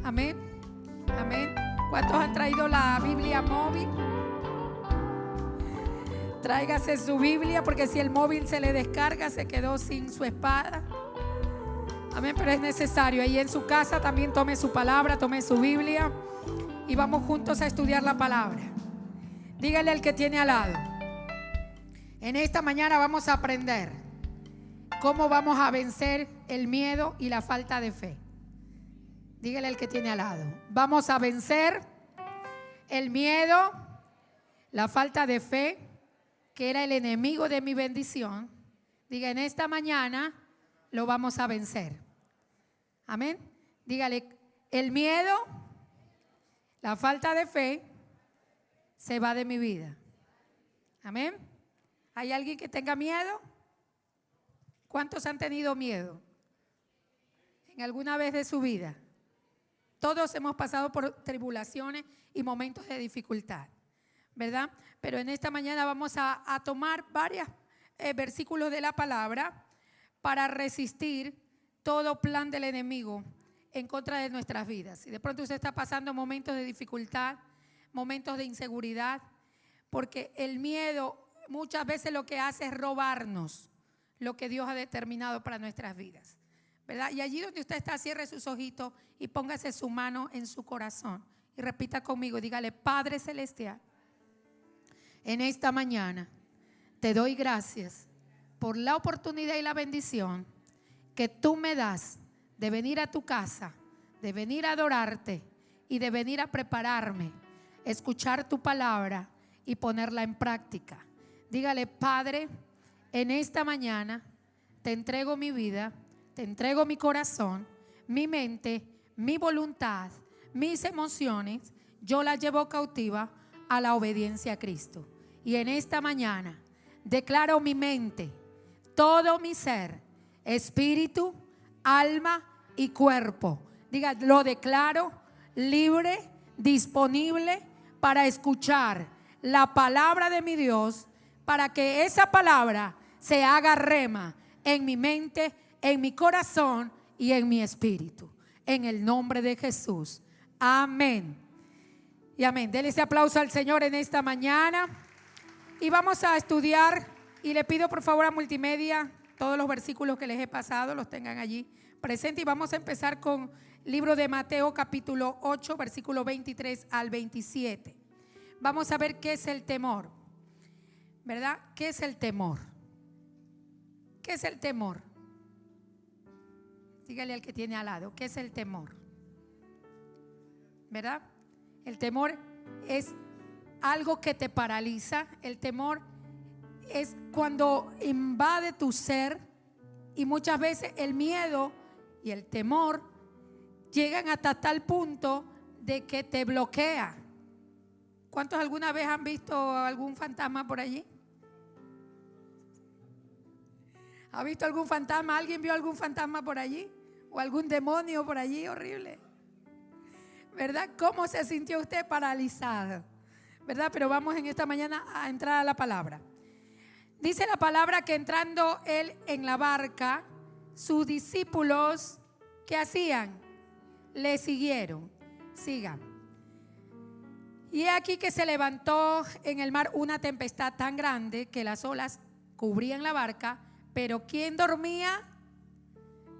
Amén. Amén. ¿Cuántos han traído la Biblia móvil? Tráigase su Biblia, porque si el móvil se le descarga, se quedó sin su espada. Amén, pero es necesario. Ahí en su casa también tome su palabra, tome su Biblia y vamos juntos a estudiar la palabra. Dígale al que tiene al lado: en esta mañana vamos a aprender cómo vamos a vencer el miedo y la falta de fe. Dígale al que tiene al lado: vamos a vencer el miedo, la falta de fe, que era el enemigo de mi bendición. Diga: en esta mañana lo vamos a vencer. Amén. Dígale: el miedo, la falta de fe se va de mi vida. Amén. ¿Hay alguien que tenga miedo? ¿Cuántos han tenido miedo en alguna vez de su vida? Todos hemos pasado por tribulaciones y momentos de dificultad, ¿verdad? Pero en esta mañana vamos a tomar varios versículos de la palabra para resistir todo plan del enemigo en contra de nuestras vidas. Si de pronto usted está pasando momentos de dificultad, momentos de inseguridad, porque el miedo muchas veces lo que hace es robarnos lo que Dios ha determinado para nuestras vidas, ¿verdad? Y allí donde usted está, cierre sus ojitos y póngase su mano en su corazón y repita conmigo, dígale: Padre Celestial, en esta mañana te doy gracias por la oportunidad y la bendición que tú me das de venir a tu casa, de venir a adorarte y de venir a prepararme, escuchar tu palabra y ponerla en práctica. Dígale: Padre, en esta mañana te entrego mi vida, te entrego mi corazón, mi mente, mi voluntad, mis emociones. Yo las llevo cautiva a la obediencia a Cristo. Y en esta mañana declaro mi mente, todo mi ser, espíritu, alma y cuerpo. Diga: lo declaro libre, disponible para escuchar la palabra de mi Dios, para que esa palabra se haga rema en mi mente, en mi corazón y en mi espíritu. En el nombre de Jesús. Amén. Y amén. Denle ese aplauso al Señor en esta mañana. Y vamos a estudiar, y le pido por favor a multimedia todos los versículos que les he pasado, los tengan allí presentes. Y vamos a empezar con el libro de Mateo capítulo 8, versículo 23 al 27. Vamos a ver qué es el temor, ¿verdad? ¿Qué es el temor? ¿Qué es el temor? Dígale al que tiene al lado: ¿qué es el temor? ¿Verdad? El temor es algo que te paraliza. El temor es cuando invade tu ser, y muchas veces el miedo y el temor llegan hasta tal punto de que te bloquea. ¿Cuántos alguna vez han visto algún fantasma por allí? ¿Ha visto algún fantasma? ¿Alguien vio algún fantasma por allí? ¿O algún demonio por allí? Horrible, ¿verdad? ¿Cómo se sintió usted? Paralizado, ¿verdad? Pero vamos en esta mañana a entrar a la palabra. Dice la palabra que entrando él en la barca, sus discípulos, ¿qué hacían? Le siguieron. Sigan. Y he aquí que se levantó en el mar una tempestad tan grande que las olas cubrían la barca. Pero ¿quién dormía?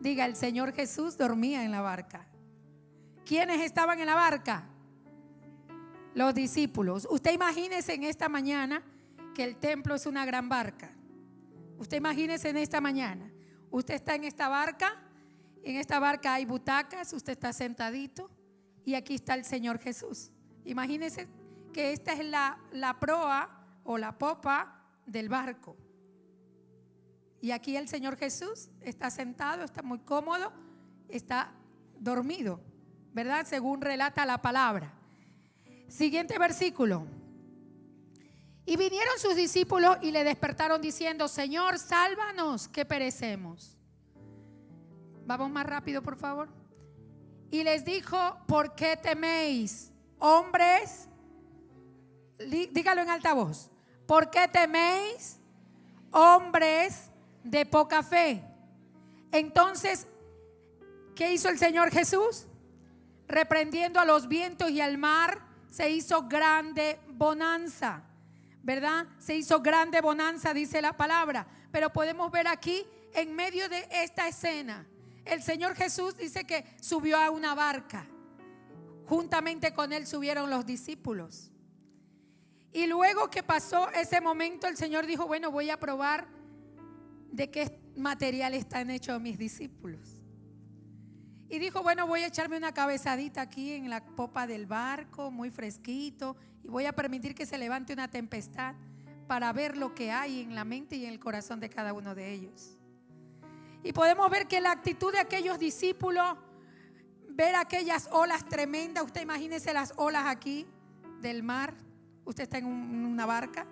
Diga: el Señor Jesús dormía en la barca. ¿Quiénes estaban en la barca? Los discípulos. Usted imagínese en esta mañana que el templo es una gran barca. Usted imagínese en esta mañana, usted está en esta barca hay butacas, usted está sentadito y aquí está el Señor Jesús. Imagínese que esta es la proa o la popa del barco. Y aquí el Señor Jesús está sentado, está muy cómodo, está dormido, ¿verdad? Según relata la palabra. Siguiente versículo. Y vinieron sus discípulos y le despertaron diciendo: Señor, sálvanos, que perecemos. Vamos más rápido, por favor. Y les dijo: ¿por qué teméis, hombres? Dígalo en alta voz: ¿por qué teméis, hombres de poca fe? Entonces, ¿qué hizo el Señor Jesús? reprendiendo a los vientos y al mar, se hizo grande bonanza, ¿verdad? Se hizo grande bonanza, dice la palabra. Pero podemos ver aquí, en medio de esta escena, el Señor Jesús dice que subió a una barca. Juntamente con él subieron los discípulos. Y luego que pasó ese momento, el Señor dijo, bueno, voy a probar de qué material están hechos mis discípulos. Y dijo, bueno, voy a echarme una cabezadita aquí en la popa del barco, muy fresquito, y voy a permitir que se levante una tempestad para ver lo que hay en la mente y en el corazón de cada uno de ellos. Y podemos ver que la actitud de aquellos discípulos, ver aquellas olas tremendas, usted imagínese las olas aquí del mar, usted está en una barca,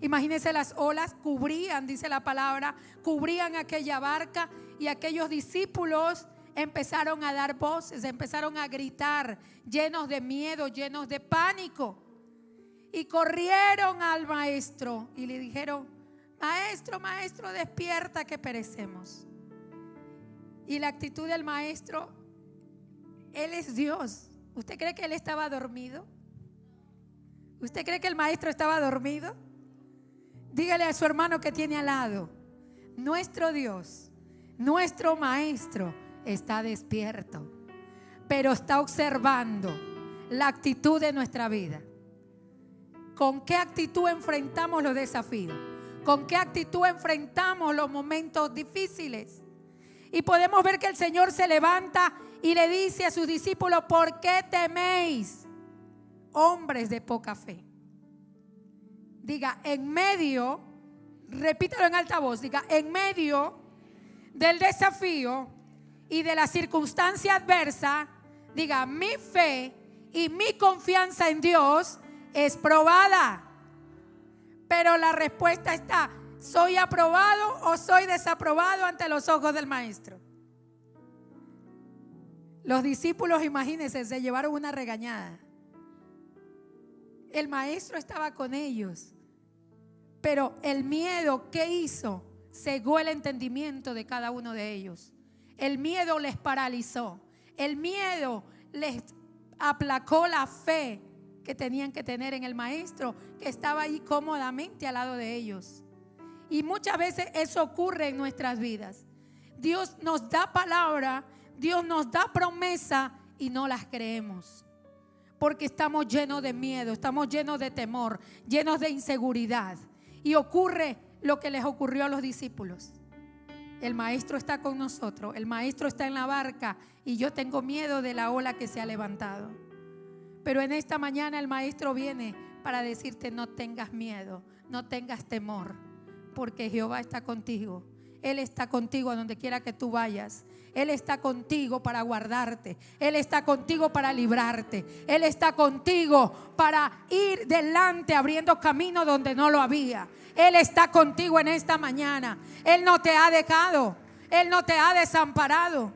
imagínese las olas, cubrían, dice la palabra, cubrían aquella barca, y aquellos discípulos empezaron a dar voces, empezaron a gritar, llenos de miedo, llenos de pánico, y corrieron al maestro y le dijeron, maestro, maestro, despierta que perecemos. Y la actitud del maestro, él es Dios. ¿Usted cree que él estaba dormido? ¿Usted cree que el maestro estaba dormido? Dígale a su hermano que tiene al lado, nuestro Dios, nuestro maestro está despierto, pero está observando la actitud de nuestra vida. ¿Con qué actitud enfrentamos los desafíos? ¿Con qué actitud enfrentamos los momentos difíciles? Y podemos ver que el Señor se levanta y le dice a sus discípulos, ¿por qué teméis, hombres de poca fe? Diga, en medio, repítalo en alta voz, diga, en medio del desafío y de la circunstancia adversa, diga, mi fe y mi confianza en Dios es probada. Pero la respuesta está, ¿soy aprobado o soy desaprobado ante los ojos del maestro? Los discípulos, imagínense, se llevaron una regañada. El maestro estaba con ellos, pero el miedo, ¿qué hizo? Cegó el entendimiento de cada uno de ellos. El miedo les paralizó. El miedo les aplacó la fe que tenían que tener en el maestro, que estaba ahí cómodamente al lado de ellos. Y muchas veces eso ocurre en nuestras vidas. Dios nos da palabra, Dios nos da promesa y no las creemos. Porque estamos llenos de miedo, estamos llenos de temor, llenos de inseguridad. Y ocurre lo que les ocurrió a los discípulos. El maestro está con nosotros, el maestro está en la barca y yo tengo miedo de la ola que se ha levantado. Pero en esta mañana el maestro viene para decirte, no tengas miedo, no tengas temor, porque Jehová está contigo. Él está contigo a donde quiera que tú vayas. Él está contigo para guardarte. Él está contigo para librarte. Él está contigo para ir delante abriendo camino donde no lo había. Él está contigo en esta mañana. Él no te ha dejado. Él no te ha desamparado.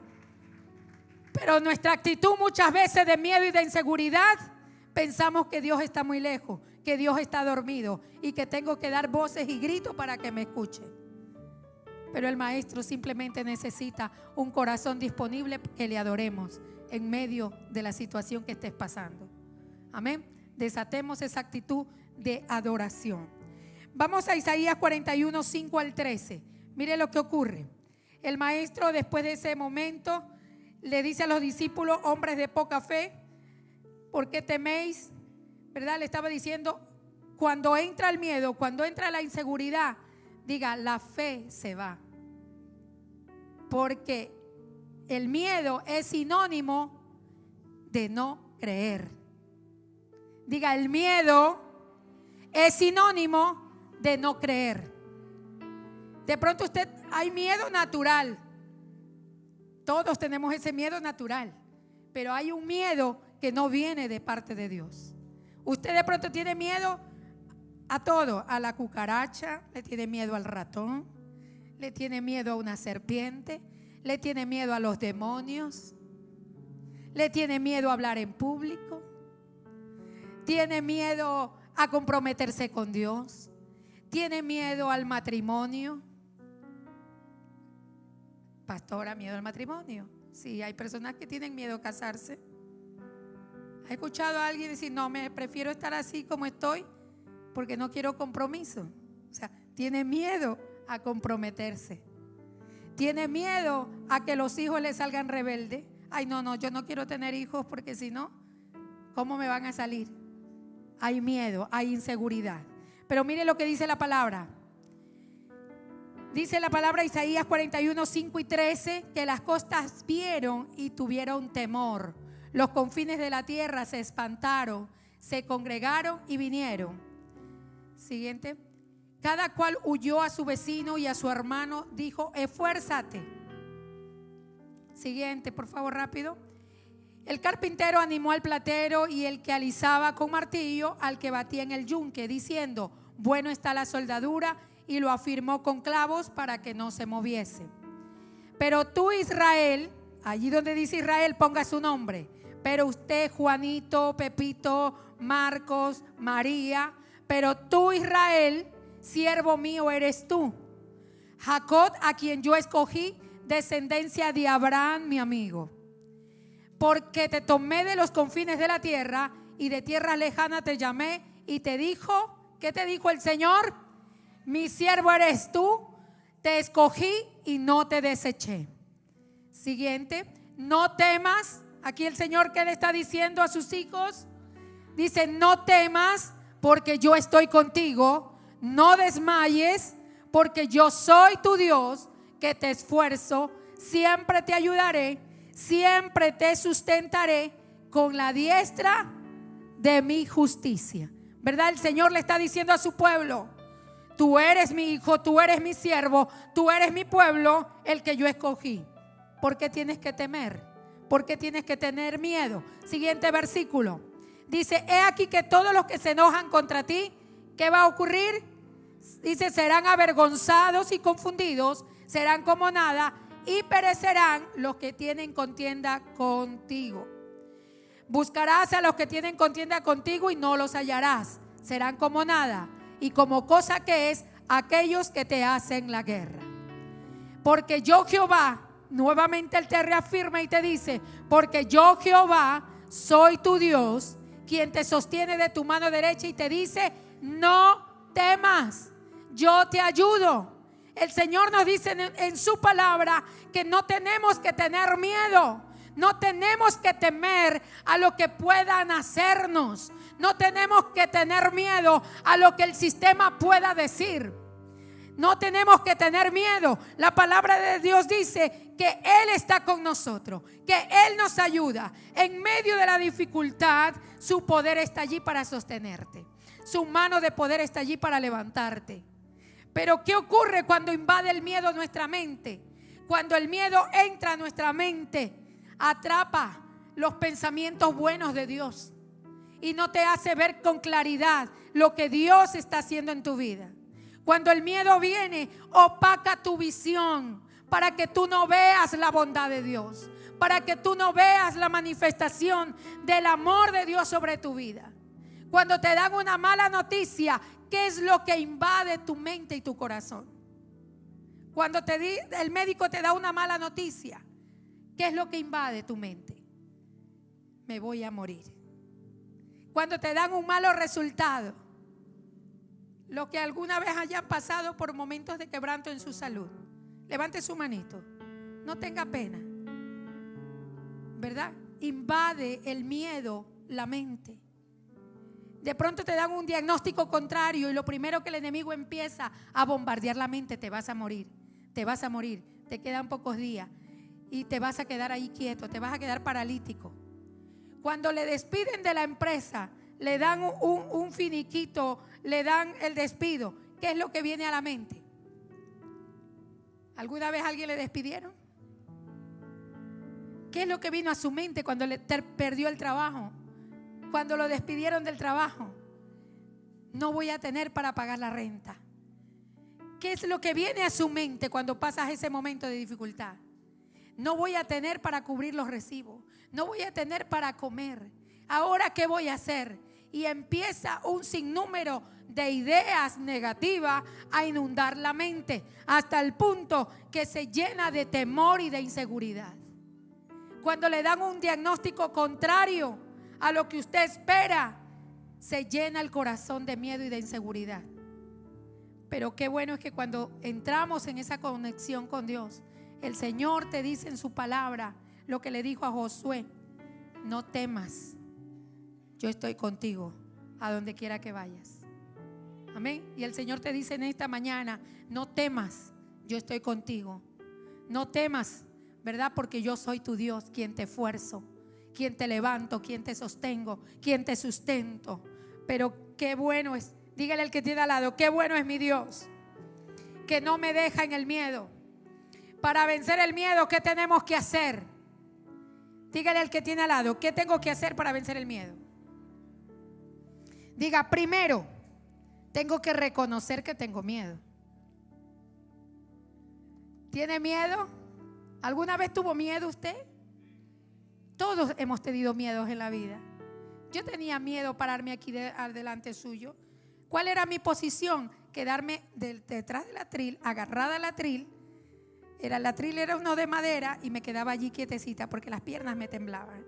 Pero nuestra actitud muchas veces de miedo y de inseguridad, pensamos que Dios está muy lejos, que Dios está dormido y que tengo que dar voces y gritos para que me escuche. Pero el maestro simplemente necesita un corazón disponible que le adoremos en medio de la situación que estés pasando. Amén. Desatemos esa actitud de adoración. Vamos a Isaías 41, 5 al 13. Mire lo que ocurre. El maestro, después de ese momento, le dice a los discípulos, hombres de poca fe, ¿por qué teméis? ¿Verdad? Le estaba diciendo, cuando entra el miedo, cuando entra la inseguridad, diga, la fe se va. Porque el miedo es sinónimo de no creer. Diga, el miedo es sinónimo de no creer. De pronto usted, hay miedo natural. Todos tenemos ese miedo natural. Pero hay un miedo que no viene de parte de Dios. Usted de pronto tiene miedo a todo, a la cucaracha, le tiene miedo al ratón, le tiene miedo a una serpiente, le tiene miedo a los demonios, le tiene miedo a hablar en público, tiene miedo a comprometerse con Dios, tiene miedo al matrimonio. Pastora, miedo al matrimonio. Sí, hay personas que tienen miedo a casarse. ¿Has escuchado a alguien decir, no, me prefiero estar así como estoy porque no quiero compromiso? O sea, tiene miedo a comprometerse. Tiene miedo a que los hijos le salgan rebeldes. Ay, no, yo no quiero tener hijos porque si no, ¿cómo me van a salir? Hay miedo, hay inseguridad. Pero mire lo que dice la palabra. Dice la palabra Isaías 41, 5 y 13, que las costas vieron y tuvieron temor. Los confines de la tierra se espantaron, se congregaron y vinieron. Siguiente. Cada cual huyó a su vecino y a su hermano dijo, esfuérzate. Siguiente, por favor, rápido. El carpintero animó al platero y el que alisaba con martillo al que batía en el yunque, diciendo, bueno está la soldadura, y lo afirmó con clavos para que no se moviese. Pero tú, Israel, allí donde dice Israel, ponga su nombre. Pero usted, Juanito, Pepito, Marcos, María, pero tú, Israel, siervo mío eres tú. Jacob, a quien yo escogí, descendencia de Abraham, mi amigo. Porque te tomé de los confines de la tierra y de tierra lejana te llamé y te dijo, ¿qué te dijo el Señor? Mi siervo eres tú, te escogí y no te deseché. Siguiente, no temas. Aquí el Señor, ¿qué le está diciendo a sus hijos? Dice, no temas porque yo estoy contigo, no desmayes porque yo soy tu Dios que te esfuerzo, siempre te ayudaré, siempre te sustentaré con la diestra de mi justicia. ¿Verdad? El Señor le está diciendo a su pueblo, tú eres mi hijo, tú eres mi siervo, tú eres mi pueblo, el que yo escogí. ¿Por qué tienes que temer? ¿Por qué tienes que tener miedo? Siguiente versículo. Dice, he aquí que todos los que se enojan contra ti, ¿qué va a ocurrir? Dice, serán avergonzados y confundidos, serán como nada y perecerán los que tienen contienda contigo. Buscarás a los que tienen contienda contigo y no los hallarás. Serán como nada y como cosa que es aquellos que te hacen la guerra. Porque yo Jehová, nuevamente Él te reafirma y te dice, porque yo Jehová soy tu Dios, quien te sostiene de tu mano derecha y te dice, no temas, yo te ayudo. El Señor nos dice en su palabra que no tenemos que tener miedo. No tenemos que temer a lo que puedan hacernos. No tenemos que tener miedo a lo que el sistema pueda decir. No tenemos que tener miedo. La palabra de Dios dice que Él está con nosotros, que Él nos ayuda. En medio de la dificultad, su poder está allí para sostenerte. Su mano de poder está allí para levantarte. Pero ¿qué ocurre cuando invade el miedo nuestra mente? Cuando el miedo entra a nuestra mente, atrapa los pensamientos buenos de Dios y no te hace ver con claridad lo que Dios está haciendo en tu vida. Cuando el miedo viene, opaca tu visión para que tú no veas la bondad de Dios, para que tú no veas la manifestación del amor de Dios sobre tu vida. Cuando te dan una mala noticia, ¿qué es lo que invade tu mente y tu corazón? Cuando el médico te da una mala noticia, ¿qué es lo que invade tu mente? Me voy a morir. Cuando te dan un malo resultado, los que alguna vez hayan pasado por momentos de quebranto en su salud, levante su manito, no tenga pena, ¿verdad? Invade el miedo la mente. De pronto te dan un diagnóstico contrario y lo primero que el enemigo empieza a bombardear la mente, te vas a morir, te vas a morir, te quedan pocos días y te vas a quedar ahí quieto, te vas a quedar paralítico. Cuando le despiden de la empresa, le dan un finiquito, le dan el despido, ¿qué es lo que viene a la mente? ¿Alguna vez a alguien le despidieron? ¿Qué es lo que vino a su mente cuando perdió el trabajo? Cuando lo despidieron del trabajo, no voy a tener para pagar la renta. ¿Qué es lo que viene a su mente cuando pasas ese momento de dificultad? No voy a tener para cubrir los recibos, no voy a tener para comer. ¿Ahora qué voy a hacer? Y empieza un sinnúmero de ideas negativas a inundar la mente hasta el punto que se llena de temor y de inseguridad. Cuando le dan un diagnóstico contrario a lo que usted espera, se llena el corazón de miedo y de inseguridad. Pero qué bueno es que cuando entramos en esa conexión con Dios, el Señor te dice en su palabra lo que le dijo a Josué: no temas, yo estoy contigo a donde quiera que vayas. Amén. Y el Señor te dice en esta mañana: no temas, yo estoy contigo. No temas, ¿verdad? Porque yo soy tu Dios, quien te esfuerzo, quien te levanto, quien te sostengo, quien te sustento. Pero qué bueno es, dígale al que tiene al lado, qué bueno es mi Dios, que no me deja en el miedo. Para vencer el miedo, ¿qué tenemos que hacer? Dígale al que tiene al lado, ¿qué tengo que hacer para vencer el miedo? Diga: primero, tengo que reconocer que tengo miedo. ¿Tiene miedo? ¿Alguna vez tuvo miedo usted? Todos hemos tenido miedos en la vida. Yo tenía miedo pararme aquí delante suyo. ¿Cuál era mi posición? Quedarme detrás del atril, agarrada al atril. El atril era uno de madera y me quedaba allí quietecita porque las piernas me temblaban.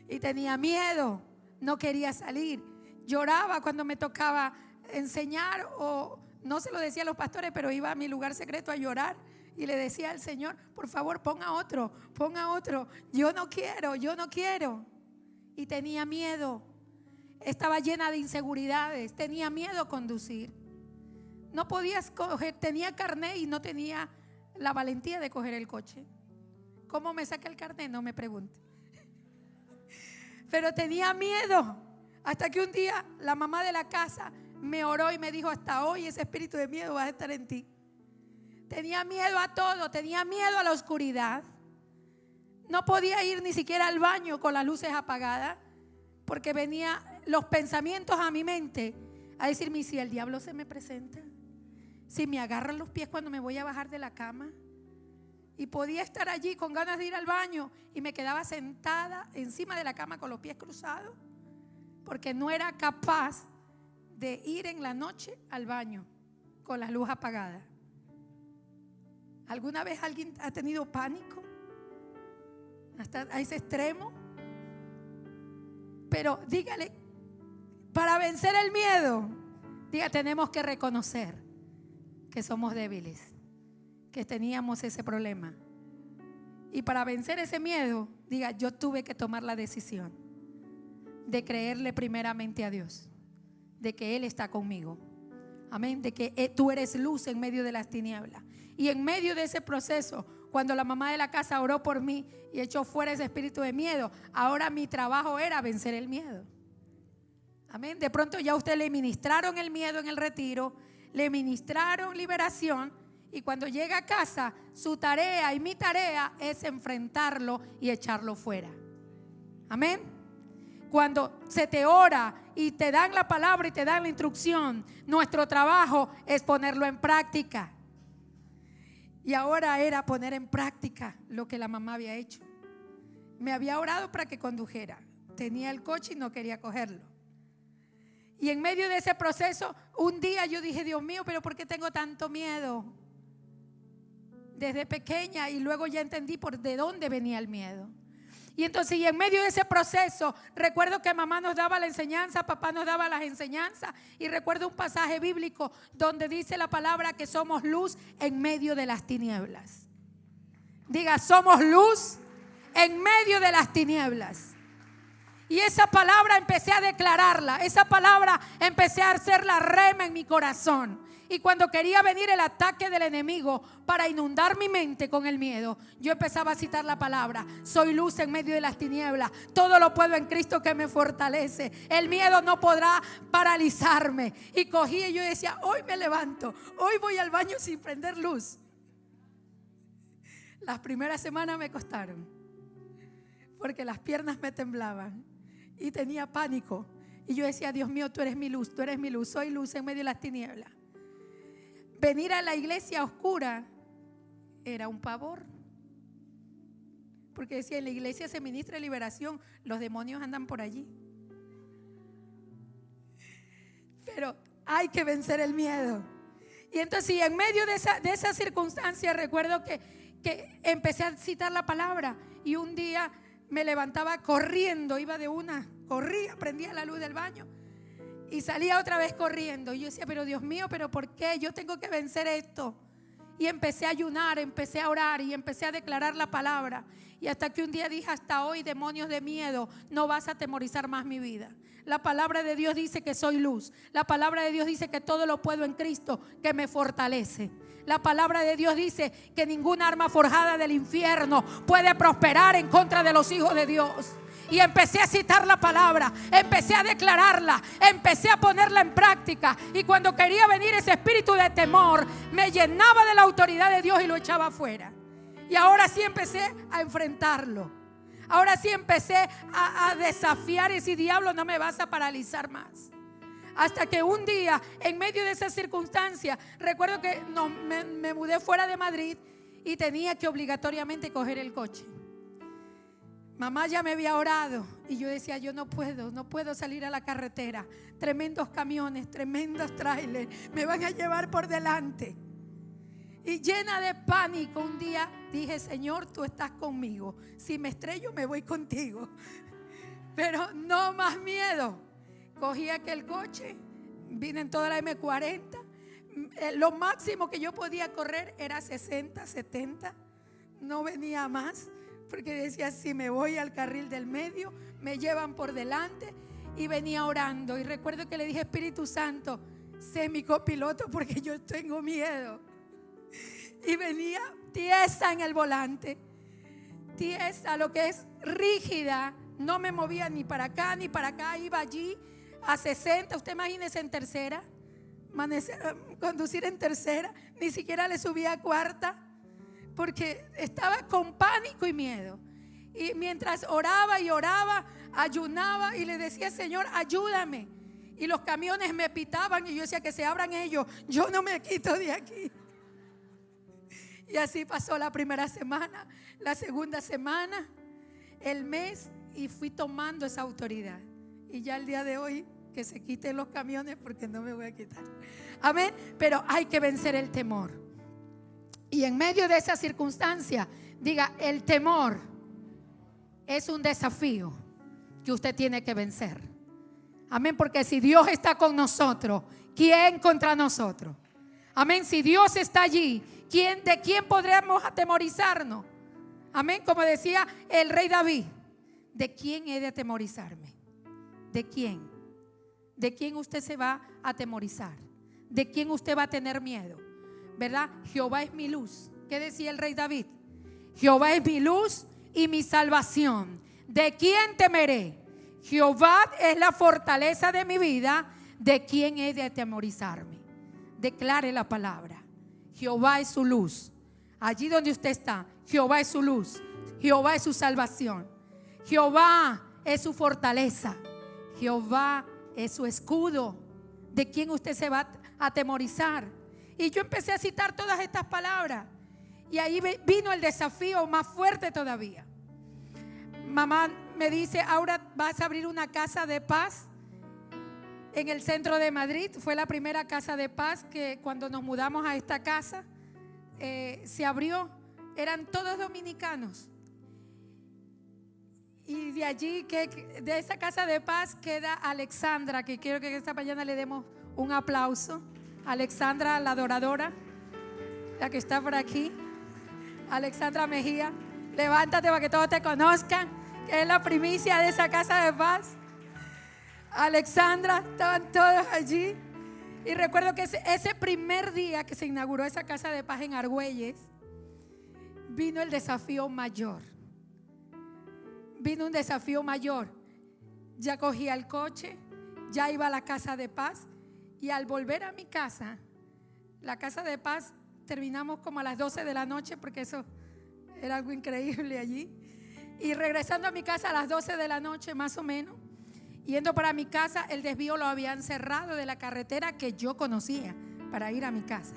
Y tenía miedo, no quería salir. Lloraba cuando me tocaba enseñar, o no se lo decía a los pastores, pero iba a mi lugar secreto a llorar y le decía al Señor: por favor, ponga otro. Yo no quiero. Y tenía miedo. Estaba llena de inseguridades. Tenía miedo a conducir. No podía escoger, tenía carnet y no tenía la valentía de coger el coche. ¿Cómo me saqué el carnet? No me pregunte. Pero tenía miedo. Hasta que un día la mamá de la casa me oró y me dijo: hasta hoy ese espíritu de miedo va a estar en ti. Tenía miedo a todo, tenía miedo a la oscuridad. No podía ir ni siquiera al baño con las luces apagadas, porque venían los pensamientos a mi mente a decirme: si el diablo se me presenta, si me agarran los pies cuando me voy a bajar de la cama. Y podía estar allí con ganas de ir al baño y me quedaba sentada encima de la cama con los pies cruzados, porque no era capaz de ir en la noche al baño con la luz apagada. ¿Alguna vez alguien ha tenido pánico hasta a ese extremo? Pero dígale, para vencer el miedo, diga: tenemos que reconocer que somos débiles, que teníamos ese problema. Y para vencer ese miedo, diga: yo tuve que tomar la decisión de creerle primeramente a Dios, de que Él está conmigo. Amén. De que tú eres luz en medio de las tinieblas. Y en medio de ese proceso, cuando la mamá de la casa oró por mí y echó fuera ese espíritu de miedo, ahora mi trabajo era vencer el miedo. Amén. De pronto ya a usted le ministraron el miedo en el retiro, le ministraron liberación, y cuando llega a casa, su tarea y mi tarea es enfrentarlo y echarlo fuera. Amén. Cuando se te ora y te dan la palabra y te dan la instrucción, nuestro trabajo es ponerlo en práctica. Y ahora era poner en práctica lo que la mamá había hecho. Me había orado para que condujera. Tenía el coche y no quería cogerlo. Y en medio de ese proceso, un día yo dije: Dios mío, pero ¿por qué tengo tanto miedo? Desde pequeña, y luego ya entendí por de dónde venía el miedo. Y entonces, y en medio de ese proceso, recuerdo que mamá nos daba la enseñanza, papá nos daba las enseñanzas. Y recuerdo un pasaje bíblico donde dice la palabra que somos luz en medio de las tinieblas. Diga: somos luz en medio de las tinieblas. Y esa palabra empecé a declararla. Esa palabra empecé a hacerla rema en mi corazón. Y cuando quería venir el ataque del enemigo para inundar mi mente con el miedo, yo empezaba a citar la palabra: soy luz en medio de las tinieblas, todo lo puedo en Cristo que me fortalece, el miedo no podrá paralizarme. Y cogía y yo decía: hoy me levanto, hoy voy al baño sin prender luz. Las primeras semanas me costaron, porque las piernas me temblaban y tenía pánico. Y yo decía: Dios mío, tú eres mi luz, soy luz en medio de las tinieblas. Venir a la iglesia oscura era un pavor, porque decía: en la iglesia se ministra liberación, los demonios andan por allí. Pero hay que vencer el miedo. Y entonces, y en medio de esa circunstancia, recuerdo que empecé a citar la palabra. Y un día me levantaba corriendo, iba de una, corría, prendía la luz del baño y salía otra vez corriendo. Y yo decía, pero Dios mío, ¿pero por qué? Yo tengo que vencer esto. Y empecé a ayunar, empecé a orar y empecé a declarar la palabra. Y hasta que un día dije, hasta hoy, demonios de miedo, no vas a atemorizar más mi vida. La palabra de Dios dice que soy luz. La palabra de Dios dice que todo lo puedo en Cristo que me fortalece. La palabra de Dios dice que ninguna arma forjada del infierno puede prosperar en contra de los hijos de Dios. Y empecé a citar la palabra, empecé a declararla, empecé a ponerla en práctica. Y cuando quería venir ese espíritu de temor, me llenaba de la autoridad de Dios y lo echaba afuera. Y ahora sí empecé a enfrentarlo. Ahora sí empecé a desafiar ese diablo, no me vas a paralizar más. Hasta que un día, en medio de esa circunstancia, recuerdo que me mudé fuera de Madrid y tenía que obligatoriamente coger el coche. Mamá ya me había orado y yo decía, yo no puedo salir a la carretera. Tremendos camiones, tremendos trailers me van a llevar por delante. Y llena de pánico un día dije, Señor, tú estás conmigo. Si me estrello me voy contigo. Pero no más miedo. Cogí aquel coche, vine en toda la M40. Lo máximo que yo podía correr era 60, 70. No venía más. Porque decía, si me voy al carril del medio, me llevan por delante. Y venía orando. Y recuerdo que le dije, Espíritu Santo, sé mi copiloto porque yo tengo miedo. Y venía tiesa en el volante. Tiesa, lo que es rígida. No me movía ni para acá ni para acá. Iba allí a 60. Usted imagínese en tercera. Conducir en tercera. Ni siquiera le subía a cuarta. Porque estaba con pánico y miedo. Y mientras oraba y oraba, ayunaba y le decía, Señor, ayúdame. Y los camiones me pitaban y yo decía, que se abran ellos, yo no me quito de aquí. Y así pasó la primera semana, la segunda semana, el mes, y fui tomando esa autoridad. Y ya el día de hoy, que se quiten los camiones porque no me voy a quitar. Amén. Pero hay que vencer el temor. Y en medio de esa circunstancia, diga, el temor es un desafío que usted tiene que vencer. Amén, porque si Dios está con nosotros, ¿quién contra nosotros? Amén, si Dios está allí, ¿de quién podremos atemorizarnos? Amén, como decía el rey David, ¿de quién he de atemorizarme? ¿De quién? ¿De quién usted se va a atemorizar? ¿De quién usted va a tener miedo? ¿Verdad? Jehová es mi luz. ¿Qué decía el rey David? Jehová es mi luz y mi salvación. ¿De quién temeré? Jehová es la fortaleza de mi vida. ¿De quién he de atemorizarme? Declare la palabra. Jehová es su luz. Allí donde usted está, Jehová es su luz. Jehová es su salvación. Jehová es su fortaleza. Jehová es su escudo. ¿De quién usted se va a atemorizar? Y yo empecé a citar todas estas palabras. Y ahí vino el desafío más fuerte todavía. Mamá me dice, ahora vas a abrir una casa de paz en el centro de Madrid. Fue la primera casa de paz que cuando nos mudamos a esta casa se abrió. Eran todos dominicanos. Y de allí, de esa casa de paz queda Alexandra, que quiero que esta mañana le demos un aplauso. Alexandra, la adoradora, la que está por aquí. Alexandra Mejía, levántate para que todos te conozcan, que es la primicia de esa casa de paz. Alexandra, estaban todos allí. Y recuerdo que ese primer día que se inauguró esa casa de paz en Argüelles, vino el desafío mayor. Vino un desafío mayor. Ya cogía el coche, ya iba a la casa de paz. Y al volver a mi casa, la casa de paz, terminamos como a las 12 de la noche, porque eso era algo increíble allí. Y regresando a mi casa a las 12 de la noche más o menos, yendo para mi casa, el desvío lo habían cerrado de la carretera que yo conocía para ir a mi casa.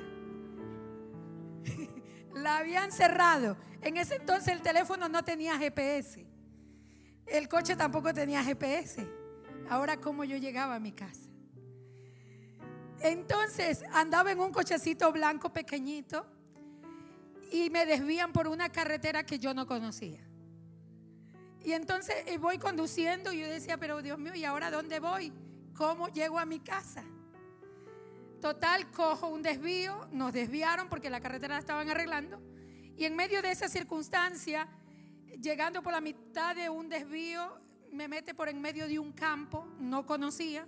La habían cerrado. En ese entonces el teléfono no tenía GPS. El coche tampoco tenía GPS. Ahora, ¿cómo yo llegaba a mi casa? Entonces andaba en un cochecito blanco pequeñito y me desvían por una carretera que yo no conocía. Y entonces voy conduciendo y yo decía, pero Dios mío, ¿y ahora dónde voy? ¿Cómo llego a mi casa? Total, cojo un desvío, nos desviaron porque la carretera la estaban arreglando. Y en medio de esa circunstancia, llegando por la mitad de un desvío, me mete por en medio de un campo, no conocía.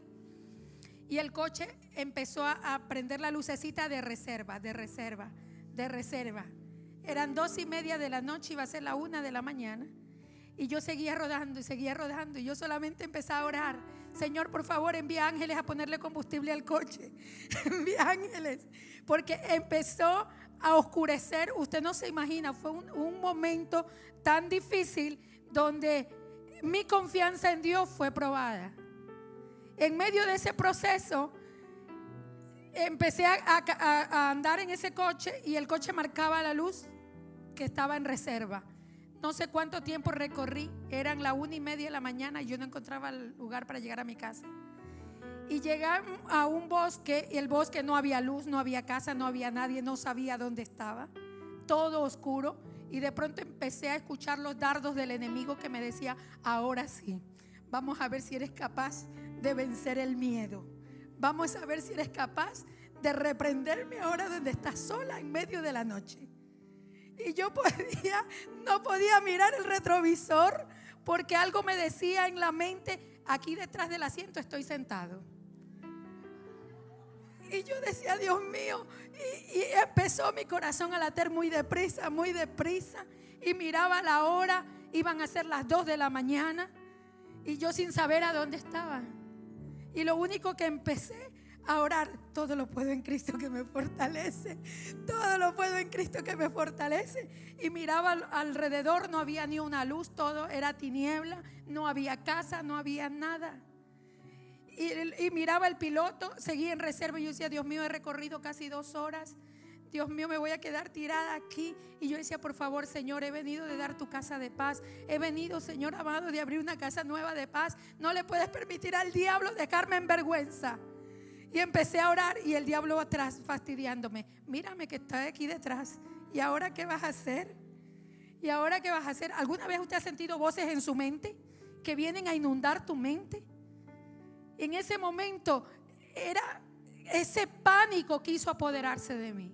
Y el coche empezó a prender la lucecita de reserva. Eran 2:30 de la noche, iba a ser la 1 de la mañana. Y yo seguía rodando y yo solamente empecé a orar. Señor, por favor, envía ángeles a ponerle combustible al coche. Envía ángeles. Porque empezó a oscurecer. Usted no se imagina, fue un momento tan difícil donde mi confianza en Dios fue probada. En medio de ese proceso, empecé a andar en ese coche y el coche marcaba la luz que estaba en reserva. No sé cuánto tiempo recorrí, eran las 1:30 de la mañana y yo no encontraba el lugar para llegar a mi casa. Y llegué a un bosque, y el bosque no había luz, no había casa, no había nadie, no sabía dónde estaba, todo oscuro. Y de pronto empecé a escuchar los dardos del enemigo que me decía, ahora sí, vamos a ver si eres capaz de vencer el miedo. Vamos a ver si eres capaz de reprenderme ahora donde estás sola en medio de la noche. Y yo no podía mirar el retrovisor porque algo me decía en la mente, aquí detrás del asiento estoy sentado. Y yo decía, Dios mío, y empezó mi corazón a latir muy deprisa. Y miraba la hora, iban a ser las 2 de la mañana y yo sin saber a dónde estaba. Y lo único que empecé a orar, todo lo puedo en Cristo que me fortalece. Todo lo puedo en Cristo que me fortalece. Y miraba alrededor, no había ni una luz, todo era tiniebla, no había casa, no había nada. Y miraba el piloto, seguía en reserva y yo decía, Dios mío, he recorrido casi 2 horas. Dios mío, me voy a quedar tirada aquí. Y yo decía, por favor, Señor, he venido de dar tu casa de paz. He venido, Señor amado, de abrir una casa nueva de paz. No le puedes permitir al diablo dejarme en vergüenza. Y empecé a orar y el diablo atrás fastidiándome. Mírame que estoy aquí detrás. ¿Y ahora qué vas a hacer? ¿Y ahora qué vas a hacer? ¿Alguna vez usted ha sentido voces en su mente que vienen a inundar tu mente? En ese momento era ese pánico quiso apoderarse de mí.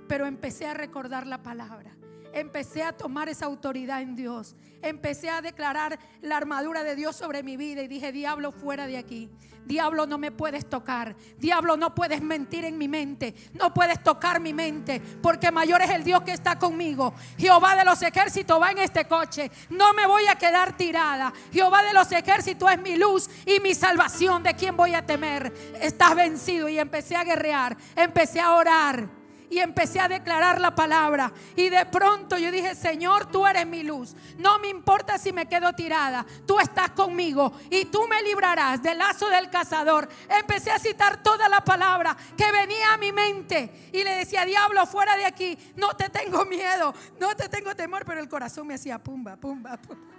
Pero empecé a recordar la palabra. Empecé a tomar esa autoridad en Dios. Empecé a declarar la armadura de Dios sobre mi vida. Y dije, diablo, fuera de aquí. Diablo, no me puedes tocar. Diablo, no puedes mentir en mi mente. No puedes tocar mi mente, porque mayor es el Dios que está conmigo. Jehová de los ejércitos va en este coche. No me voy a quedar tirada. Jehová de los ejércitos es mi luz y mi salvación. ¿De quién voy a temer? Estás vencido. Y empecé a guerrear. Empecé a orar. Y empecé a declarar la palabra. Y de pronto yo dije, Señor, tú eres mi luz. No me importa si me quedo tirada. Tú estás conmigo y tú me librarás del lazo del cazador. Empecé a citar toda la palabra que venía a mi mente. Y le decía, diablo, fuera de aquí. No te tengo miedo, no te tengo temor. Pero el corazón me hacía pumba, pumba, pumba.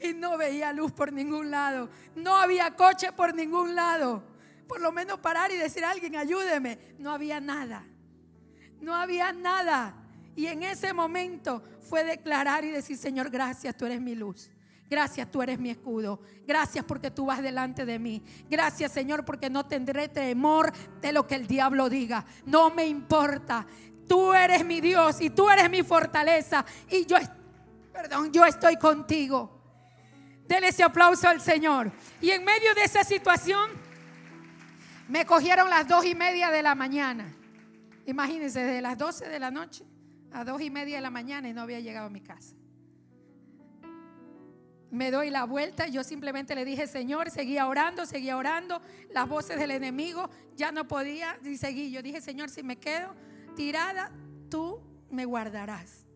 Y no veía luz por ningún lado. No había coche por ningún lado. Por lo menos parar y decir a alguien, ayúdeme. No había nada. No había nada. Y en ese momento fue declarar y decir, Señor, gracias, tú eres mi luz. Gracias, tú eres mi escudo. Gracias porque tú vas delante de mí. Gracias, Señor, porque no tendré temor de lo que el diablo diga. No me importa. Tú eres mi Dios y tú eres mi fortaleza. Y yo estoy contigo. Dele ese aplauso al Señor. Y en medio de esa situación me cogieron las 2:30 de la mañana. Imagínense, de las 12 de la noche a 2:30 de la mañana y no había llegado a mi casa. Me doy la vuelta, yo simplemente le dije, Señor, seguía orando. Las voces del enemigo, ya no podía y seguí. Yo dije, Señor, si me quedo tirada, tú me guardarás.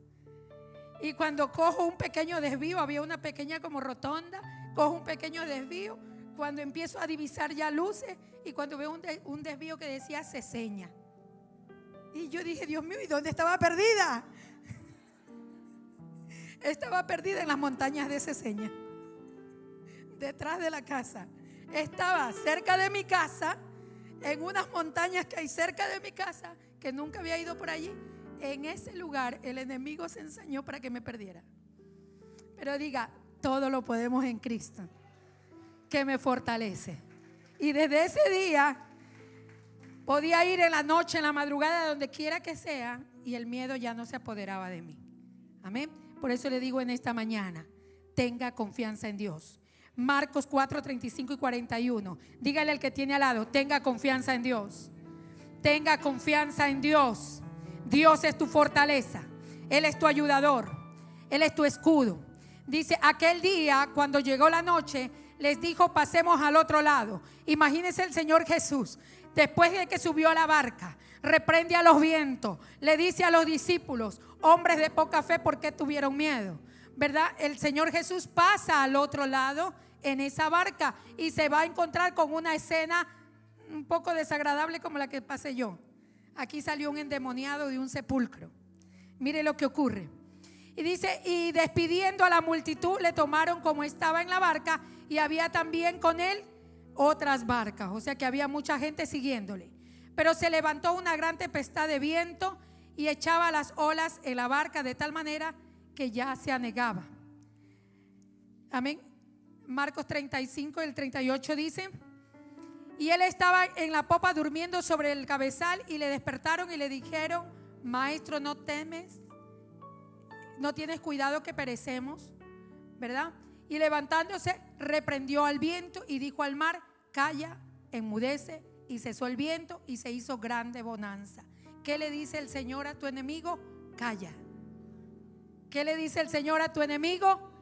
Y cuando cojo un pequeño desvío, había una pequeña como rotonda, cojo un pequeño desvío. Cuando empiezo a divisar ya luces y cuando veo un desvío que decía Ceseña. Y yo dije, Dios mío, ¿y dónde estaba perdida? Estaba perdida en las montañas de Ceseña, detrás de la casa. Estaba cerca de mi casa, en unas montañas que hay cerca de mi casa, que nunca había ido por allí. En ese lugar el enemigo se ensañó para que me perdiera. Pero diga, todo lo podemos en Cristo, que me fortalece. Y desde ese día podía ir en la noche, en la madrugada, donde quiera que sea, y el miedo ya no se apoderaba de mí. Amén. Por eso le digo en esta mañana, tenga confianza en Dios. Marcos 4, 35 y 41. Dígale al que tiene al lado, tenga confianza en Dios. Tenga confianza en Dios. Dios es tu fortaleza. Él es tu ayudador. Él es tu escudo. Dice, aquel día cuando llegó la noche, les dijo, pasemos al otro lado. Imagínense el Señor Jesús, después de que subió a la barca, reprende a los vientos, le dice a los discípulos, hombres de poca fe, ¿por qué tuvieron miedo? ¿Verdad? El Señor Jesús pasa al otro lado en esa barca y se va a encontrar con una escena un poco desagradable como la que pasé yo. Aquí salió un endemoniado de un sepulcro. Mire lo que ocurre. Y dice, y despidiendo a la multitud, le tomaron como estaba en la barca, y había también con él otras barcas. O sea que había mucha gente siguiéndole. Pero se levantó una gran tempestad de viento y echaba las olas en la barca de tal manera que ya se anegaba. Amén. Marcos 35, el 38 dice, y él estaba en la popa durmiendo sobre el cabezal, y le despertaron y le dijeron, maestro, ¿no temes? ¿No tienes cuidado que perecemos? ¿Verdad? Y levantándose reprendió al viento y dijo al mar, calla, enmudece, y cesó el viento y se hizo grande bonanza. ¿Qué le dice el Señor a tu enemigo? Calla. ¿Qué le dice el Señor a tu enemigo?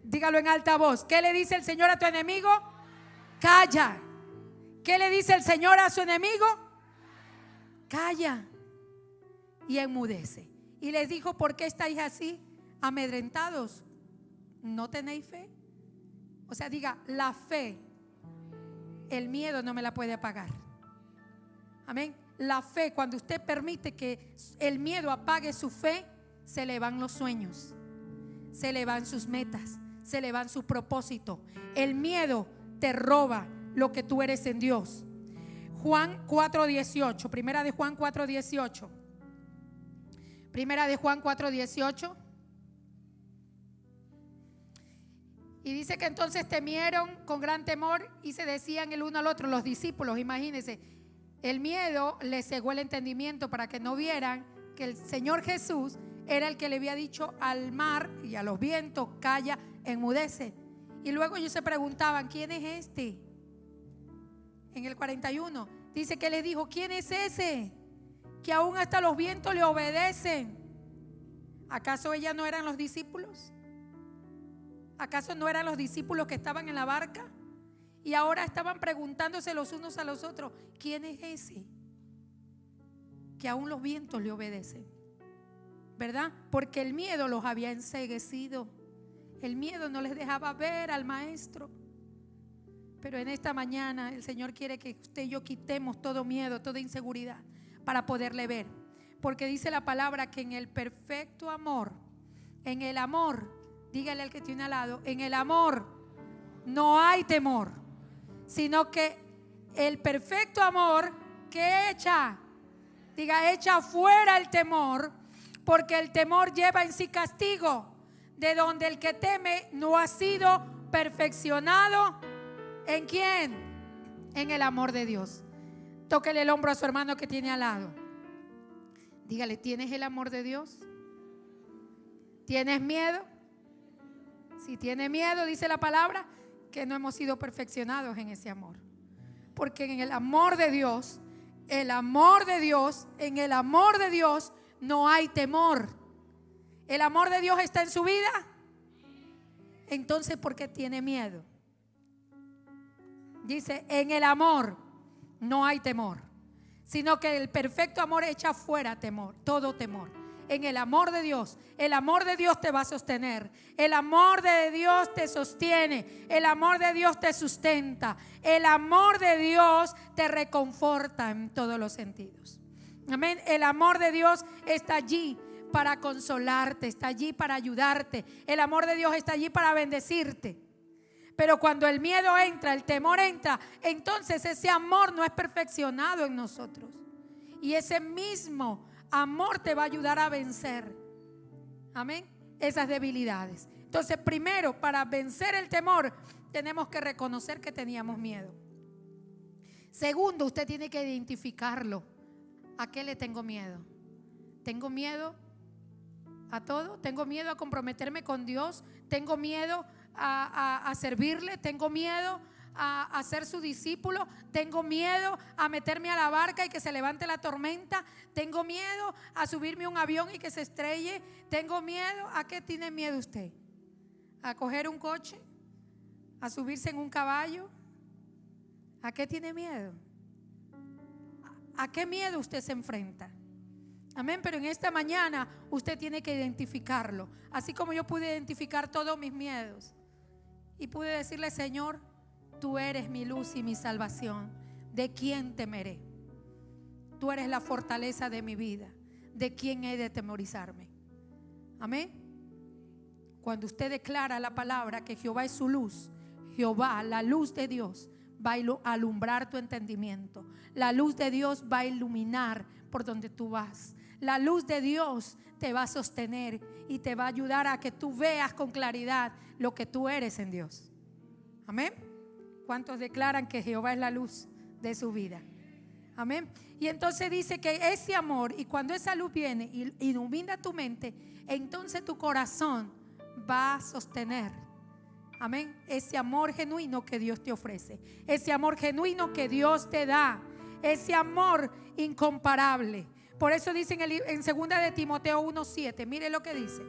Dígalo en alta voz. ¿Qué le dice el Señor a tu enemigo? Calla. ¿Qué le dice el Señor a su enemigo? Calla y enmudece. Y les dijo, ¿por qué estáis así amedrentados? ¿No tenéis fe? O sea, diga, la fe, el miedo no me la puede apagar. Amén. La fe, cuando usted permite que el miedo apague su fe, se le van los sueños, se le van sus metas, se le van sus propósitos. El miedo te roba lo que tú eres en Dios. Juan 4:18, primera de Juan 4:18. Primera de Juan 4:18. Y dice que entonces temieron con gran temor y se decían el uno al otro, los discípulos, imagínense, el miedo les cegó el entendimiento para que no vieran que el Señor Jesús era el que le había dicho al mar y a los vientos, calla, enmudece. Y luego ellos se preguntaban, ¿quién es este? En el 41 dice que les dijo, ¿quién es ese? Que aún hasta los vientos le obedecen. ¿Acaso ellas no eran los discípulos? ¿Acaso no eran los discípulos que estaban en la barca? Y ahora estaban preguntándose los unos a los otros, ¿quién es ese? Que aún los vientos le obedecen. ¿Verdad? Porque el miedo los había enceguecido. El miedo no les dejaba ver al maestro. Pero en esta mañana el Señor quiere que usted y yo quitemos todo miedo, toda inseguridad, para poderle ver. Porque dice la palabra que en el perfecto amor, en el amor, dígale al que tiene al lado, en el amor no hay temor, sino que el perfecto amor que echa, diga, echa fuera el temor, porque el temor lleva en sí castigo, de donde el que teme no ha sido perfeccionado. ¿En quién? En el amor de Dios. Tóquele el hombro a su hermano que tiene al lado. Dígale, ¿tienes el amor de Dios? ¿Tienes miedo? Si tiene miedo, dice la palabra, que no hemos sido perfeccionados en ese amor. Porque en el amor de Dios, en el amor de Dios no hay temor. ¿El amor de Dios está en su vida? Entonces, ¿por qué tiene miedo? Dice, en el amor no hay temor, sino que el perfecto amor echa fuera temor, todo temor. En el amor de Dios te va a sostener. El amor de Dios te sostiene. El amor de Dios te sustenta. El amor de Dios te reconforta en todos los sentidos. Amén. El amor de Dios está allí para consolarte, está allí para ayudarte. El amor de Dios está allí para bendecirte. Pero cuando el miedo entra, el temor entra, entonces ese amor no es perfeccionado en nosotros. Y ese mismo amor te va a ayudar a vencer, amén, esas debilidades. Entonces Entonces, primero, para vencer el temor, tenemos que reconocer que teníamos miedo. Segundo, usted tiene que identificarlo. ¿A qué le tengo miedo? ¿Tengo miedo a todo? ¿Tengo miedo a comprometerme con Dios? ¿Tengo miedo a servirle? ¿Tengo miedo a ser su discípulo? ¿Tengo miedo a meterme a la barca y que se levante la tormenta? ¿Tengo miedo a subirme a un avión y que se estrelle? ¿Tengo miedo? ¿A qué tiene miedo usted? ¿A coger un coche? ¿A subirse en un caballo? ¿A qué tiene miedo? ¿A qué miedo usted se enfrenta? Amén, pero en esta mañana usted tiene que identificarlo. Así como yo pude identificar todos mis miedos y pude decirle: Señor, tú eres mi luz y mi salvación. ¿De quién temeré? Tú eres la fortaleza de mi vida. ¿De quién he de temorizarme? Amén. Cuando usted declara la palabra que Jehová es su luz, Jehová, la luz de Dios, va a alumbrar tu entendimiento. La luz de Dios va a iluminar por donde tú vas. La luz de Dios te va a sostener y te va a ayudar a que tú veas con claridad lo que tú eres en Dios. Amén. ¿Cuántos declaran que Jehová es la luz de su vida? Amén. Y entonces dice que ese amor, y cuando esa luz viene y ilumina tu mente, entonces tu corazón va a sostener, amén, ese amor genuino que Dios te ofrece, ese amor genuino que Dios te da, ese amor incomparable. Por eso dice en 2 de Timoteo 1:7, mire lo que dice: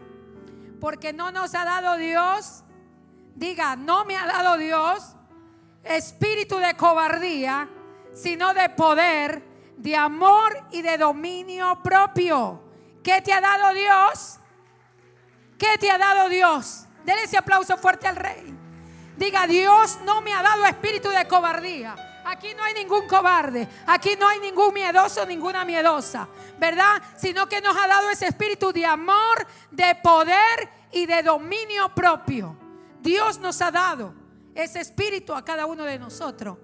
porque no nos ha dado Dios, diga, no me ha dado Dios espíritu de cobardía, sino de poder, de amor y de dominio propio. ¿Qué te ha dado Dios? ¿Qué te ha dado Dios? Dele ese aplauso fuerte al Rey. Diga: Dios no me ha dado espíritu de cobardía. Aquí no hay ningún cobarde, aquí no hay ningún miedoso, ninguna miedosa, ¿verdad? Sino que nos ha dado ese espíritu de amor, de poder y de dominio propio. Dios nos ha dado ese espíritu a cada uno de nosotros.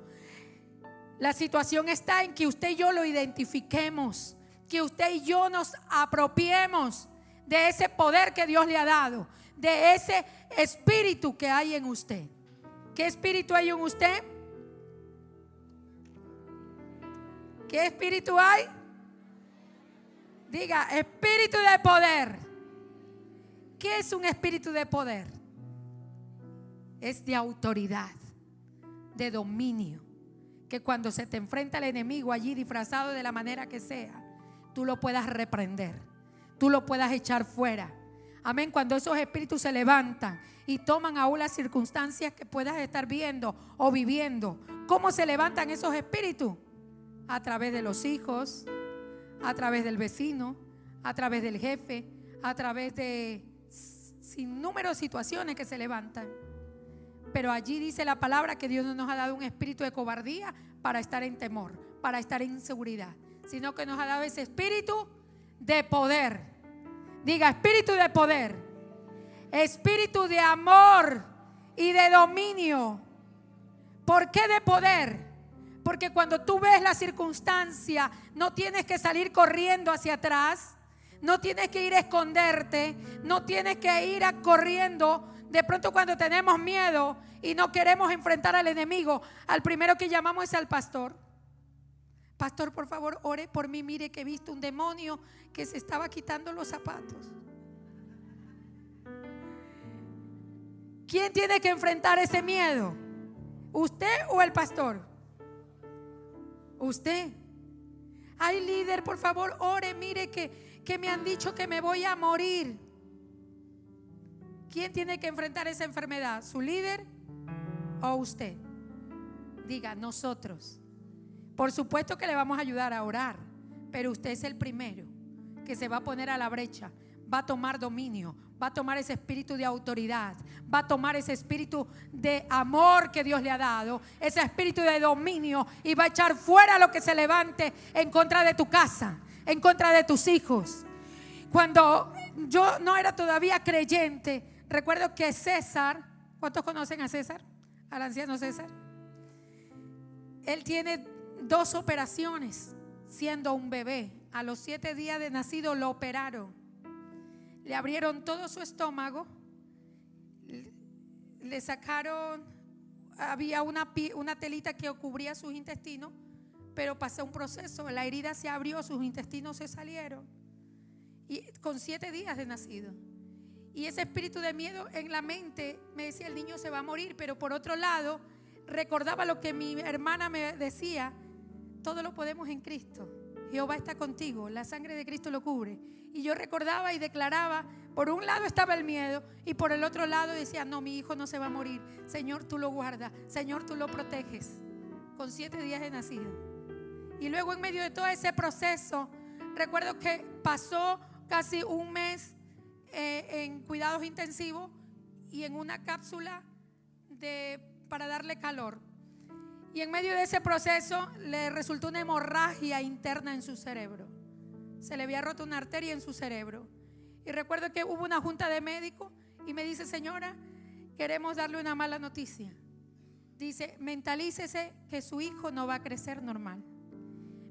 La situación está en que usted y yo lo identifiquemos, que usted y yo nos apropiemos de ese poder que Dios le ha dado, de ese espíritu que hay en usted. ¿Qué espíritu hay en usted? ¿Qué espíritu hay? Diga: espíritu de poder. ¿Qué es un espíritu de poder? Es de autoridad, de dominio. Que cuando se te enfrenta el enemigo allí disfrazado de la manera que sea, tú lo puedas reprender, tú lo puedas echar fuera. Amén. Cuando esos espíritus se levantan y toman aún las circunstancias que puedas estar viendo o viviendo. ¿Cómo se levantan esos espíritus? A través de los hijos, a través del vecino, a través del jefe, a través de sin número de situaciones que se levantan. Pero allí dice la palabra que Dios no nos ha dado un espíritu de cobardía para estar en temor, para estar en inseguridad, sino que nos ha dado ese espíritu de poder. Diga: espíritu de poder, espíritu de amor y de dominio. ¿Por qué de poder? Porque cuando tú ves la circunstancia, no tienes que salir corriendo hacia atrás, no tienes que ir a esconderte, no tienes que ir corriendo. De pronto, cuando tenemos miedo y no queremos enfrentar al enemigo, al primero que llamamos es al pastor. Pastor, por favor, ore por mí. Mire que he visto un demonio que se estaba quitando los zapatos. ¿Quién tiene que enfrentar ese miedo? ¿Usted o el pastor? Usted. Ay, líder, por favor, ore. Mire que me han dicho que me voy a morir. ¿Quién tiene que enfrentar esa enfermedad? ¿Su líder o usted? Diga: nosotros. Por supuesto que le vamos a ayudar a orar, pero usted es el primero que se va a poner a la brecha, va a tomar dominio, va a tomar ese espíritu de autoridad, va a tomar ese espíritu de amor que Dios le ha dado, ese espíritu de dominio, y va a echar fuera lo que se levante en contra de tu casa, en contra de tus hijos. Cuando yo no era todavía creyente, recuerdo que César, ¿cuántos conocen a César? Al anciano César. Él tiene 2 operaciones siendo un bebé. A los 7 días de nacido lo operaron. Le abrieron todo su estómago, le sacaron, había una telita que cubría sus intestinos, pero pasó un proceso, la herida se abrió, sus intestinos se salieron, y con 7 días de nacido. Y ese espíritu de miedo en la mente me decía, el niño se va a morir. Pero por otro lado, recordaba lo que mi hermana me decía: todo lo podemos en Cristo. Jehová está contigo, la sangre de Cristo lo cubre. Y yo recordaba y declaraba, por un lado estaba el miedo y por el otro lado decía, no, mi hijo no se va a morir. Señor, tú lo guardas, Señor, tú lo proteges. Con 7 días de nacido. Y luego en medio de todo ese proceso, recuerdo que pasó casi un mes en cuidados intensivos y en una cápsula para darle calor. Y en medio de ese proceso le resultó una hemorragia interna en su cerebro. Se le había roto una arteria en su cerebro. Y recuerdo que hubo una junta de médicos y me dice, señora, queremos darle una mala noticia. Dice, mentalícese que su hijo no va a crecer normal.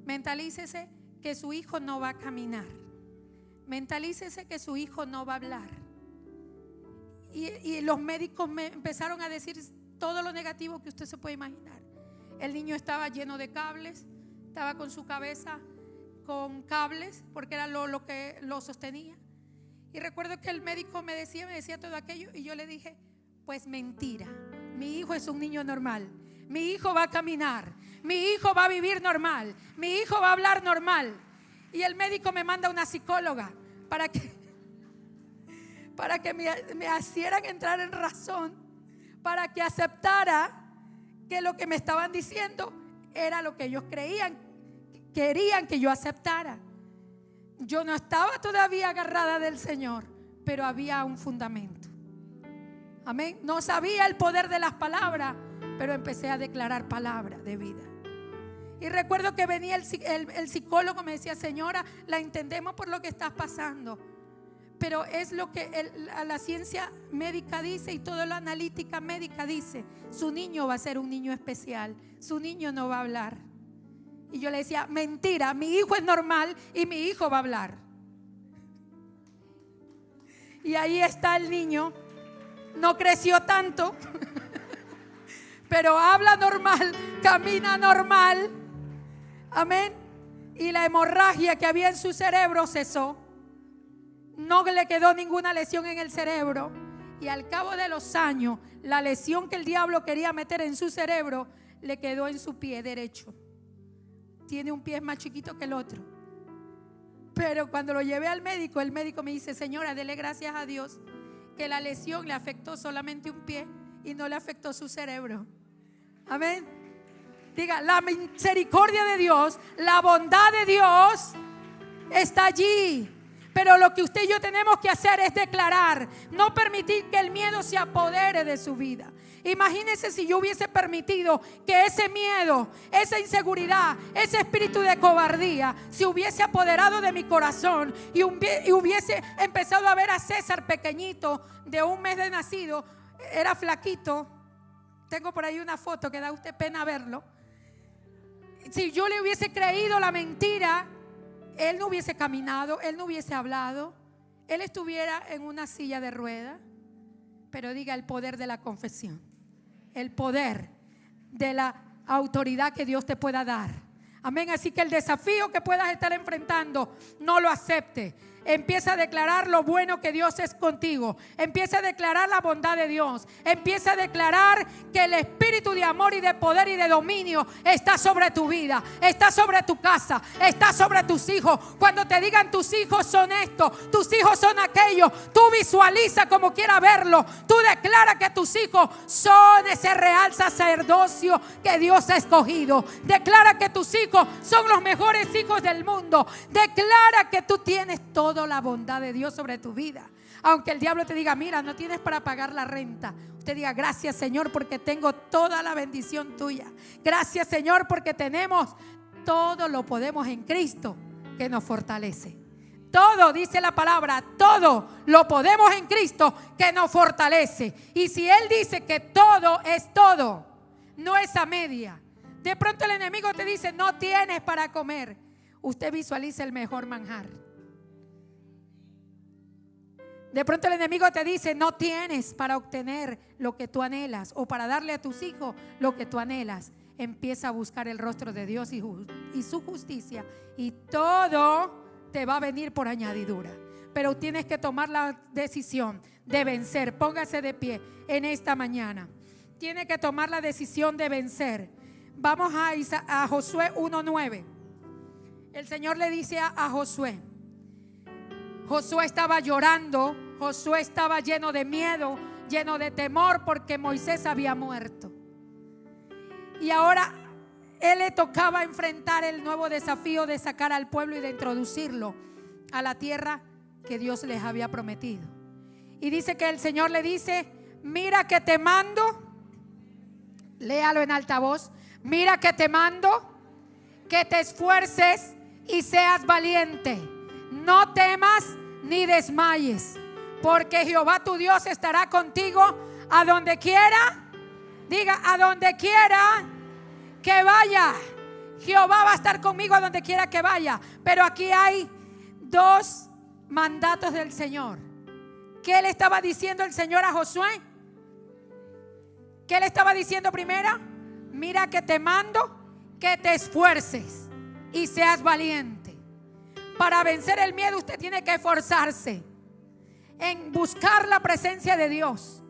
Mentalícese que su hijo no va a caminar. Mentalícese que su hijo no va a hablar. Y los médicos me empezaron a decir todo lo negativo que usted se puede imaginar. El niño estaba lleno de cables, estaba con su cabeza con cables, porque era lo que lo sostenía. Y recuerdo que el médico me decía todo aquello, y yo le dije, pues mentira, mi hijo es un niño normal, mi hijo va a caminar, mi hijo va a vivir normal, mi hijo va a hablar normal. Y el médico me manda una psicóloga para que me hicieran entrar en razón, para que aceptara que lo que me estaban diciendo era lo que ellos querían que yo aceptara. Yo no estaba todavía agarrada del Señor, pero había un fundamento. Amén. No sabía el poder de las palabras, pero empecé a declarar palabras de vida. Y recuerdo que venía el psicólogo, me decía, señora, la entendemos por lo que estás pasando, pero es lo que la ciencia médica dice y toda la analítica médica dice: su niño va a ser un niño especial, su niño no va a hablar. Y yo le decía, mentira, mi hijo es normal y mi hijo va a hablar. Y ahí está el niño, no creció tanto, pero habla normal, camina normal. Amén. Y la hemorragia que había en su cerebro cesó. No le quedó ninguna lesión en el cerebro. Y al cabo de los años, la lesión que el diablo quería meter en su cerebro le quedó en su pie derecho. Tiene un pie más chiquito que el otro. Pero cuando lo llevé al médico, el médico me dice, señora, dele gracias a Dios que la lesión le afectó solamente un pie y no le afectó su cerebro. Amén. Diga, la misericordia de Dios, la bondad de Dios está allí. Pero lo que usted y yo tenemos que hacer es declarar, no permitir que el miedo se apodere de su vida. Imagínese si yo hubiese permitido que ese miedo, esa inseguridad, ese espíritu de cobardía se hubiese apoderado de mi corazón y hubiese empezado a ver a César pequeñito, de un mes de nacido, era flaquito. Tengo por ahí una foto que da usted pena verlo. Si yo le hubiese creído la mentira, él no hubiese caminado, él no hubiese hablado, él estuviera en una silla de ruedas. Pero diga, el poder de la confesión, el poder de la autoridad que Dios te pueda dar. Amén. Así que el desafío que puedas estar enfrentando, no lo acepte. Empieza a declarar lo bueno que Dios es contigo. Empieza a declarar la bondad de Dios. Empieza a declarar que el espíritu de amor y de poder y de dominio está sobre tu vida, está sobre tu casa, está sobre tus hijos. Cuando te digan tus hijos son estos, tus hijos son aquellos, tú visualiza como quiera verlo. Tú declara que tus hijos son ese real sacerdocio que Dios ha escogido. Declara que tus hijos son los mejores hijos del mundo. Declara que tú tienes toda la bondad de Dios sobre tu vida. Aunque el diablo te diga, mira, no tienes para pagar la renta, usted diga, gracias Señor porque tengo toda la bendición tuya. Gracias Señor porque tenemos todo, lo podemos en Cristo que nos fortalece. Todo, dice la palabra, todo lo podemos en Cristo que nos fortalece. Y si Él dice que todo es todo, no es a media. De pronto el enemigo te dice, no tienes para comer. Usted visualiza el mejor manjar. De pronto el enemigo te dice: no tienes para obtener lo que tú anhelas o para darle a tus hijos lo que tú anhelas. Empieza a buscar el rostro de Dios y su justicia, y todo te va a venir por añadidura. Pero tienes que tomar la decisión de vencer. Póngase de pie en esta mañana. Tiene que tomar la decisión de vencer. Vamos a Josué 1:9. El Señor le dice a Josué. Josué estaba llorando. Josué estaba lleno de miedo, lleno de temor, porque Moisés había muerto. Y ahora él le tocaba enfrentar el nuevo desafío de sacar al pueblo y de introducirlo a la tierra que Dios les había prometido. Y dice que el Señor le dice: mira que te mando, léalo en alta voz, mira que te mando, que te esfuerces y seas valiente. No temas ni desmayes, porque Jehová tu Dios estará contigo a donde quiera. Diga: a donde quiera que vaya. Jehová va a estar conmigo a donde quiera que vaya. Pero aquí hay dos mandatos del Señor. ¿Qué le estaba diciendo el Señor a Josué? ¿Qué le estaba diciendo primero? Mira que te mando que te esfuerces y seas valiente. Para vencer el miedo usted tiene que esforzarse en buscar la presencia de Dios.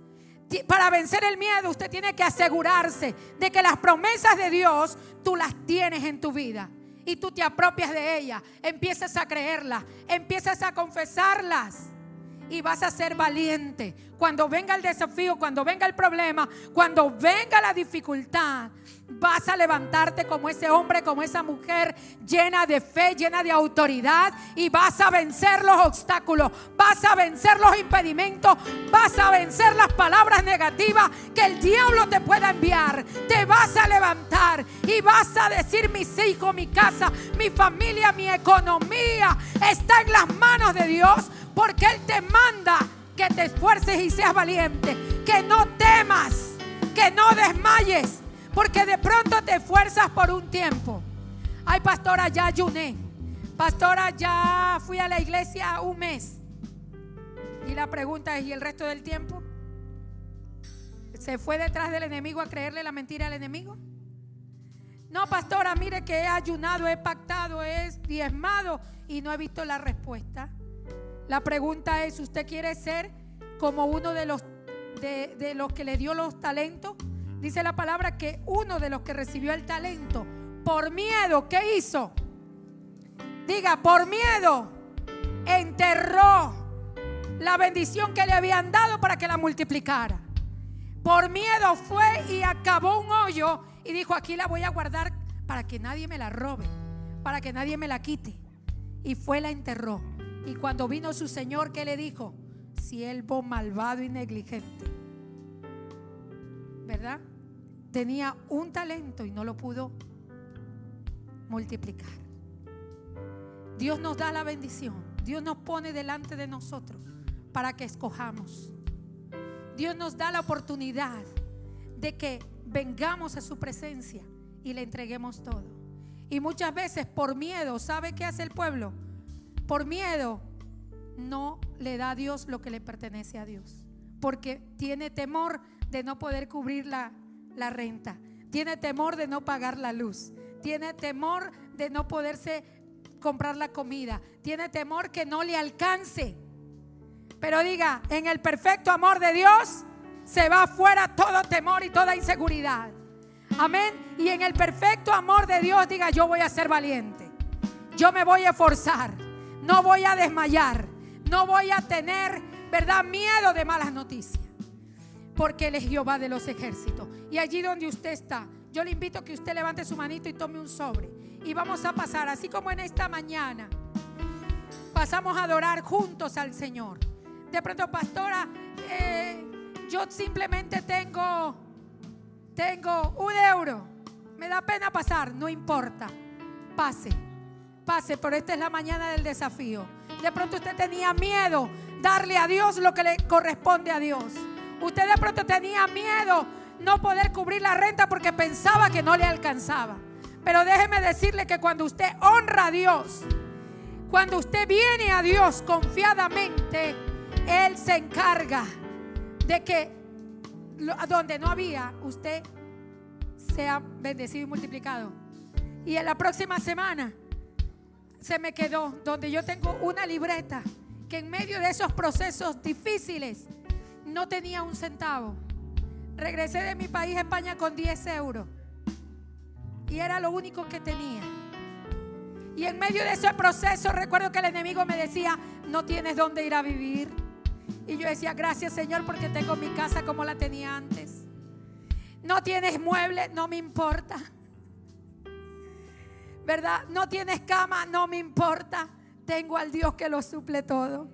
Para vencer el miedo usted tiene que asegurarse de que las promesas de Dios tú las tienes en tu vida y tú te apropias de ellas, empiezas a creerlas, empiezas a confesarlas y vas a ser valiente. Cuando venga el desafío, cuando venga el problema, cuando venga la dificultad, vas a levantarte como ese hombre, como esa mujer llena de fe, llena de autoridad, y vas a vencer los obstáculos, vas a vencer los impedimentos, vas a vencer las palabras negativas que el diablo te pueda enviar. Te vas a levantar y vas a decir: mis hijos, mi casa, mi familia, mi economía está en las manos de Dios, porque Él te manda que te esfuerces y seas valiente, que no temas, que no desmayes, porque de pronto te esfuerzas por un tiempo. Ay, pastora, ya ayuné. Pastora, ya fui a la iglesia un mes. Y la pregunta es: ¿y el resto del tiempo? ¿Se fue detrás del enemigo a creerle la mentira al enemigo? No, pastora, mire que he ayunado, he pactado, he diezmado y no he visto la respuesta. La pregunta es: ¿usted quiere ser como uno de los que le dio los talentos? Dice la palabra que uno de los que recibió el talento, por miedo, ¿qué hizo? Diga: por miedo enterró la bendición que le habían dado para que la multiplicara. Por miedo fue y acabó un hoyo y dijo: aquí la voy a guardar para que nadie me la robe, para que nadie me la quite. Y fue, la enterró. Y cuando vino su señor, ¿qué le dijo? Siervo malvado y negligente, ¿verdad? Tenía un talento y no lo pudo multiplicar. Dios nos da la bendición. Dios nos pone delante de nosotros para que escojamos. Dios nos da la oportunidad de que vengamos a su presencia y le entreguemos todo. Y muchas veces por miedo, ¿sabe qué hace el pueblo? Por miedo no le da a Dios lo que le pertenece a Dios, porque tiene temor de no poder cubrir la renta, tiene temor de no pagar la luz, tiene temor de no poderse comprar la comida, tiene temor que no le alcance. Pero diga: en el perfecto amor de Dios se va afuera todo temor y toda inseguridad. Amén. Y en el perfecto amor de Dios diga: yo voy a ser valiente, yo me voy a esforzar, no voy a desmayar, no voy a tener, ¿verdad?, miedo de malas noticias, porque Él es Jehová de los ejércitos. Y allí donde usted está, yo le invito a que usted levante su manito y tome un sobre, y vamos a pasar, así como en esta mañana pasamos a adorar juntos al Señor. De pronto: pastora, yo simplemente tengo €1, me da pena pasar. No importa, pase, pero esta es la mañana del desafío. De pronto usted tenía miedo darle a Dios lo que le corresponde a Dios. Usted de pronto tenía miedo no poder cubrir la renta porque pensaba que no le alcanzaba. Pero déjeme decirle que cuando usted honra a Dios, cuando usted viene a Dios confiadamente, Él se encarga de que donde no había, usted sea bendecido y multiplicado. Y en la próxima semana se me quedó donde yo tengo una libreta que en medio de esos procesos difíciles no tenía un centavo. Regresé de mi país, España, con 10 euros y era lo único que tenía. Y en medio de ese proceso recuerdo que el enemigo me decía: no tienes dónde ir a vivir. Y yo decía: gracias, Señor, porque tengo mi casa como la tenía antes. No tienes muebles, no me importa, ¿verdad? No tienes cama, no me importa. Tengo al Dios que lo suple todo.